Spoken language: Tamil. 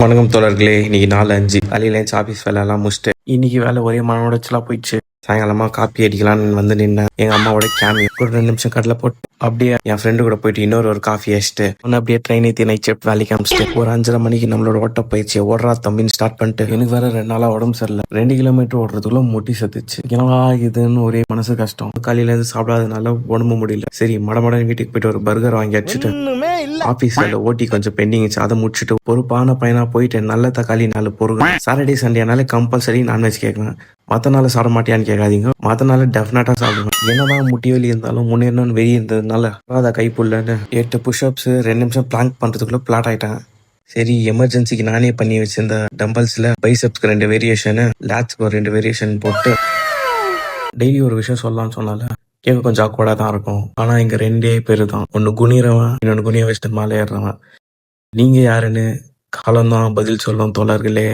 வணக்கம் தோழர்களே. இன்னைக்கு 4:05 காலையில எழுந்துச்சு ஆஃபீஸ் வேலையெல்லாம் முடிச்சுட்டு இன்னைக்கு வேலை ஒரே மன உடைச்சலாக போயிடுச்சு. சாயங்காலமா காப்பி அடிக்கலான்னு வந்து நின்னேன். எங்க அம்மாவோட கேமியோ ஒரு 2 நிமிஷம் கடலை போட்டு அப்படியே என் ஃப்ரெண்டு கூட போயிட்டு ஒரு காஃபி அடிச்சுட்டு ஒன்று அப்படியே ட்ரெயின் ஏற்றி நைட் ஷிஃப்ட் வேலைக்கு அமிச்சிட்டு ஒரு 5:30 மணிக்கு நம்மளோட ஓட்ட பயிற்சியை ஓடுறா தம்பின்னு ஸ்டார்ட் பண்ணிட்டு எனக்கு வேற 2 நாளாக உடம்பு சரியில்லை. 2 கிலோமீட்டர் ஓடுறதுக்குள்ள முட்டி சத்துச்சு. என்னவா இதுன்னு ஒரே மனசு கஷ்டம். காலையில இருந்து சாப்பிடாதனால உடம்பு முடியல. சரி மடமடன்னு வீட்டுக்கு போயிட்டு ஒரு பர்கர் வாங்கி அடிச்சுட்டு ஆஃபீஸ் வேலை ஓட்டி கொஞ்சம் பெண்டிங் அதை முடிச்சுட்டு பொறுப்பான பையனா போயிட்டு நல்ல தக்காளி 4 பொருள். சாட்டர்டே சண்டேனாலே கம்பல்சரி நான்வெஜ் கேட்கலாம். மற்ற நாள் சாப்பிட மாட்டியான்னு கேட்காதீங்க. மற்ற நாள் டெஃபினட்டா சாப்பிடுவேன். என்னதான் முட்டி வலி இருந்தாலும் முன்னேறணும்னு வெறி இருந்ததுனால அதை கைப்புள்ளன்னு 8 புஷ்அப்ஸ் 2 நிமிஷம் பிளாங்க் பண்றதுக்குள்ள பிளாட் ஆயிட்டேன். சரி எமர்ஜென்சிக்கு நானே பண்ணி வச்சிருந்த டம்பல்ஸ்ல பைசப்ஸ்க்கு 2 வேரியேஷனு, லேட்ஸ்க்கு ஒரு 2 வேரியேஷன் போட்டு டெய்லி ஒரு விஷயம் சொல்லலாம்னு சொன்னால கேட்க கொஞ்சம் ஆக்வர்டா தான் இருக்கும். ஆனா இங்க 2 பேரு தான். ஒன்னு குனிறவன், இன்னொன்னு குனிய வச்சுட்டு மேலே ஏறுறவன். நீங்க யாருன்னு காலம்தான் பதில் சொல்லும் தோழர்களே.